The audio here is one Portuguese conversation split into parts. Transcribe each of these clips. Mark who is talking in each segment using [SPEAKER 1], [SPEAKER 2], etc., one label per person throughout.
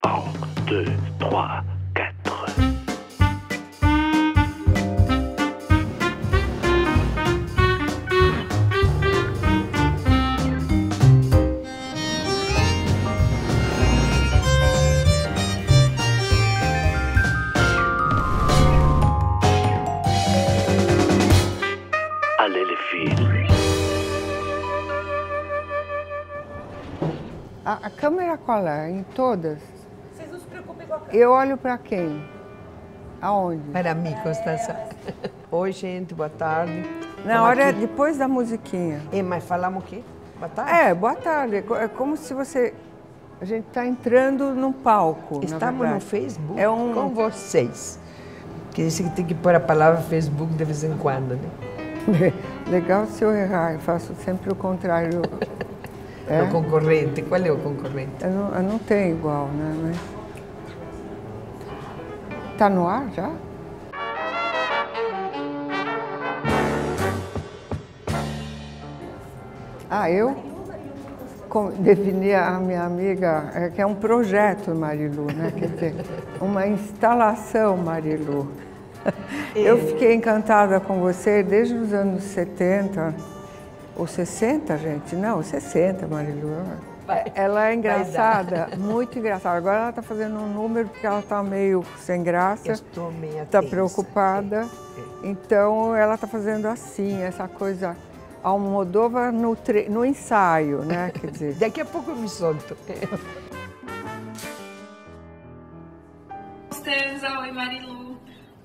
[SPEAKER 1] 1, 2, 3, 4. Allez les filles.
[SPEAKER 2] A câmera qual é? Em todas?
[SPEAKER 3] Vocês não se preocupem com a câmera.
[SPEAKER 2] Eu olho para quem? Aonde?
[SPEAKER 3] Para mim, Constança. Oi, gente, boa tarde.
[SPEAKER 2] Na hora, depois da musiquinha.
[SPEAKER 3] Mas falamos o quê? Boa tarde?
[SPEAKER 2] Boa tarde. É como se você... A gente está entrando num palco,
[SPEAKER 3] Estamos no Facebook
[SPEAKER 2] É
[SPEAKER 3] com vocês. Quer dizer que tem que pôr a palavra Facebook de vez em quando, né?
[SPEAKER 2] Legal se eu errar, eu faço sempre o contrário.
[SPEAKER 3] O concorrente, qual é o concorrente?
[SPEAKER 2] Eu não tenho igual, né? Mas... Tá no ar já? Eu defini a minha amiga, que é um projeto Marilu, né? Quer dizer, uma instalação Marilu. Eu fiquei encantada com você desde os anos 70, ou 60, gente? Não, 60, Marilu. Ela é engraçada, muito engraçada. Agora ela está fazendo um número porque ela está meio sem graça, está preocupada. Então ela está fazendo assim, essa coisa Almodóvar no ensaio, né? Quer dizer...
[SPEAKER 3] Daqui a pouco eu me solto.
[SPEAKER 4] Constanza, oi Marilu.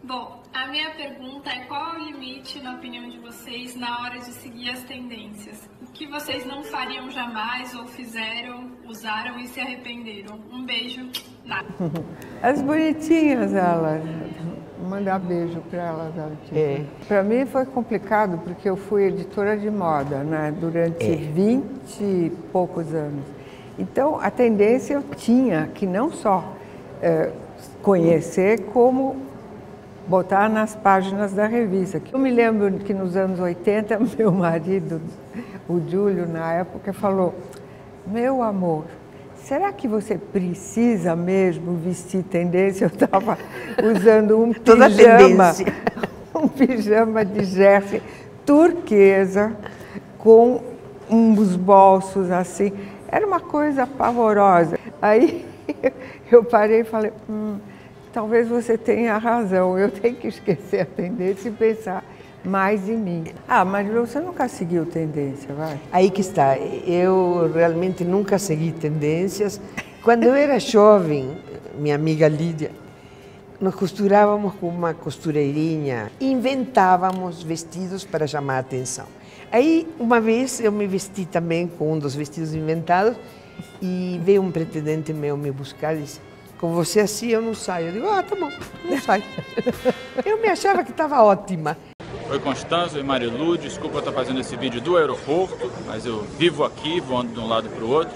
[SPEAKER 4] Bom, a minha pergunta é qual é o limite, na opinião de vocês, na hora de seguir as tendências? O que vocês não fariam jamais ou fizeram, usaram e se arrependeram? Um beijo, nada.
[SPEAKER 2] As bonitinhas, elas. Mandar beijo para elas. Para mim foi complicado porque eu fui editora de moda, né, durante 20 e poucos anos. Então, a tendência eu tinha que não só conhecer, como botar nas páginas da revista. Eu me lembro que nos anos 80, meu marido, o Júlio, na época, falou: meu amor, será que você precisa mesmo vestir tendência? Eu estava usando um pijama de jersey turquesa, com uns bolsos assim. Era uma coisa pavorosa. Aí eu parei e falei, talvez você tenha razão, eu tenho que esquecer a tendência e pensar mais em mim. Mas você nunca seguiu tendência, vai?
[SPEAKER 3] Aí que está, eu realmente nunca segui tendências. Quando eu era jovem, minha amiga Lídia, nós costurávamos com uma costureirinha, inventávamos vestidos para chamar a atenção. Aí, uma vez, eu me vesti também com um dos vestidos inventados e veio um pretendente meu me buscar e disse: com você assim eu não saio. Eu digo, tá bom, não saio. Eu me achava que estava ótima.
[SPEAKER 5] Oi Constanza, oi Marilu, desculpa eu estar fazendo esse vídeo do aeroporto, mas eu vivo aqui, vou de um lado para o outro.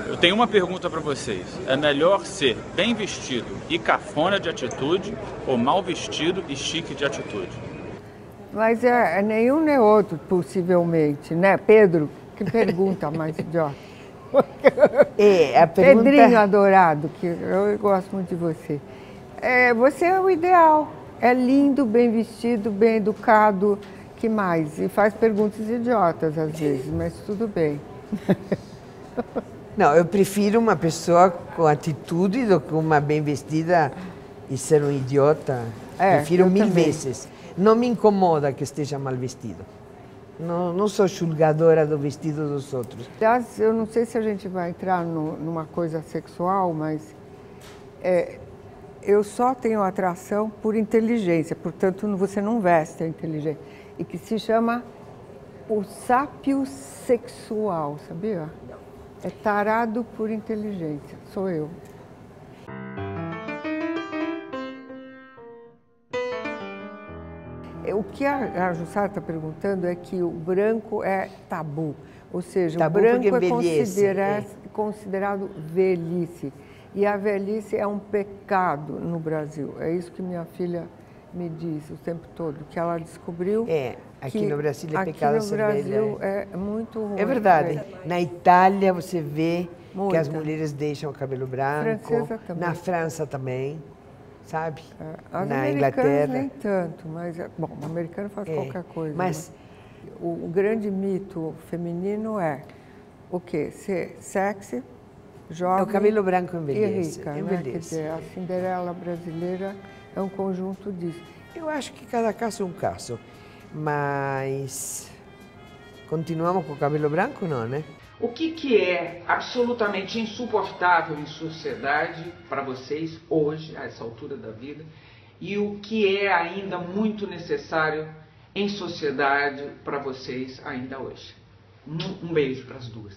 [SPEAKER 5] Eu tenho uma pergunta para vocês, é melhor ser bem vestido e cafona de atitude ou mal vestido e chique de atitude?
[SPEAKER 2] Mas nenhum nem outro, possivelmente, né? Pedro, que pergunta mais idiota.
[SPEAKER 3] A pergunta...
[SPEAKER 2] Pedrinho adorado, que eu gosto muito de você. Você é o ideal. É lindo, bem vestido, bem educado, que mais? E faz perguntas idiotas às vezes, mas tudo bem.
[SPEAKER 3] Não, eu prefiro uma pessoa com atitude do que uma bem vestida e ser um idiota. Prefiro mil vezes. Não me incomoda que esteja mal vestido. Não sou julgadora do vestido dos outros.
[SPEAKER 2] Aliás, eu não sei se a gente vai entrar numa coisa sexual, mas eu só tenho atração por inteligência, portanto você não veste a inteligência. E que se chama o sapiosexual, sabia? É tarado por inteligência, sou eu. O que a Jussara está perguntando é que o branco é tabu, ou seja, o branco é considerado velhice. E a velhice é um pecado no Brasil. É isso que minha filha me diz o tempo todo, que ela descobriu.
[SPEAKER 3] Aqui no Brasil é pecado ser velha.
[SPEAKER 2] Aqui no Brasil é muito ruim.
[SPEAKER 3] É verdade. Na Itália você vê
[SPEAKER 2] Muita.
[SPEAKER 3] que as mulheres deixam o cabelo branco.
[SPEAKER 2] Francesa também.
[SPEAKER 3] Na França também, sabe?
[SPEAKER 2] As
[SPEAKER 3] Na
[SPEAKER 2] americanas
[SPEAKER 3] Inglaterra.
[SPEAKER 2] nem tanto, mas, bom, o americano faz qualquer coisa.
[SPEAKER 3] Mas
[SPEAKER 2] né? O grande mito feminino é o quê? Ser sexy, jovem
[SPEAKER 3] o cabelo branco
[SPEAKER 2] e
[SPEAKER 3] envelhece.
[SPEAKER 2] rica. Né? Quer
[SPEAKER 3] Envelhece.
[SPEAKER 2] dizer, a Cinderela brasileira é um conjunto disso.
[SPEAKER 3] Eu acho que cada caso é um caso, mas continuamos com o cabelo branco, não, né?
[SPEAKER 6] O que é absolutamente insuportável em sociedade para vocês hoje, a essa altura da vida, e o que é ainda muito necessário em sociedade para vocês ainda hoje? Um beijo para as duas.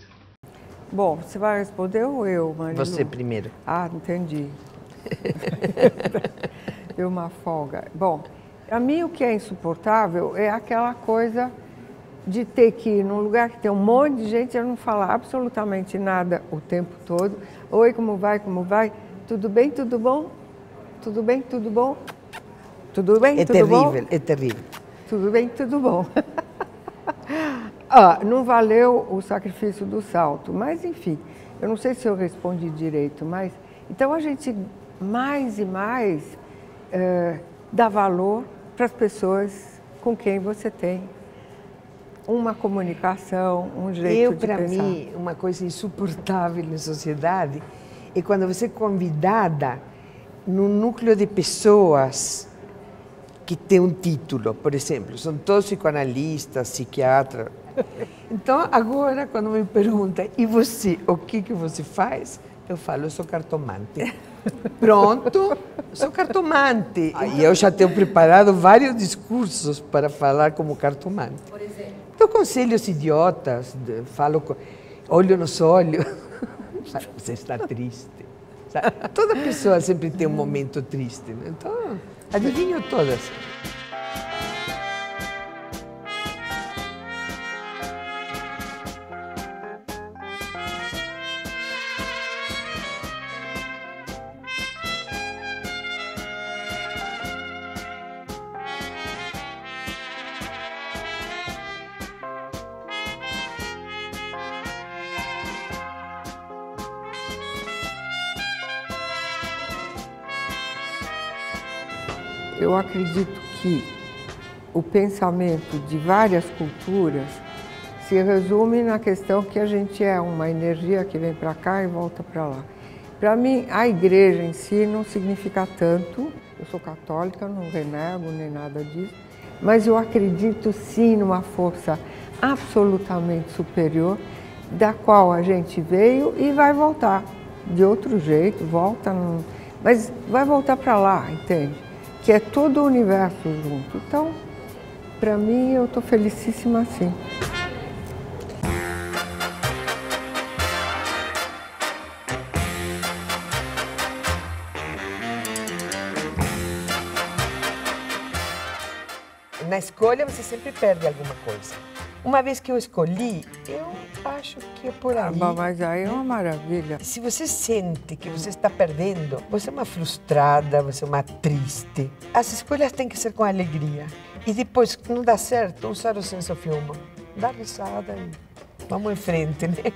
[SPEAKER 2] Bom, você vai responder ou eu, Marilu?
[SPEAKER 3] Você primeiro.
[SPEAKER 2] Ah, entendi. Deu uma folga. Bom, para mim o que é insuportável é aquela coisa de ter que ir num lugar que tem um monte de gente e não falar absolutamente nada o tempo todo. Oi, como vai, como vai? Tudo bem, tudo bom? Tudo bem, tudo bom? Tudo bem, tudo bom?
[SPEAKER 3] É terrível.
[SPEAKER 2] Tudo bem, tudo bom. Ah, não valeu o sacrifício do salto, mas enfim, eu não sei se eu respondi direito, mas então a gente mais e mais dá valor para as pessoas com quem você tem uma comunicação, um jeito de pensar.
[SPEAKER 3] Para mim, uma coisa insuportável na sociedade é quando você é convidada num núcleo de pessoas que tem um título, por exemplo, são todos psicoanalistas, psiquiatras. Então, agora, quando me perguntam, e você, o que você faz? Eu falo, eu sou cartomante. Pronto, sou cartomante. E eu já tenho preparado vários discursos para falar como cartomante. Por exemplo? Dou conselhos idiotas, falo, olho nos olhos. Você está triste. Sabe? Toda pessoa sempre tem um momento triste. Né? Então, adivinho todas.
[SPEAKER 2] Eu acredito que o pensamento de várias culturas se resume na questão que a gente é uma energia que vem para cá e volta para lá. Para mim, a igreja em si não significa tanto. Eu sou católica, não renego nem nada disso, mas eu acredito sim numa força absolutamente superior, da qual a gente veio e vai voltar de outro jeito, volta, mas vai voltar para lá, entende? Que é todo o universo junto. Então, para mim, eu estou felicíssima assim.
[SPEAKER 3] Na escolha, você sempre perde alguma coisa. Uma vez que eu escolhi, eu acho que é por aí.
[SPEAKER 2] Mas aí é uma maravilha.
[SPEAKER 3] Se você sente que você está perdendo, você é uma frustrada, você é uma triste. As escolhas têm que ser com alegria. E depois, que não dá certo, usar o senso of humor. Dá risada e vamos em frente, né?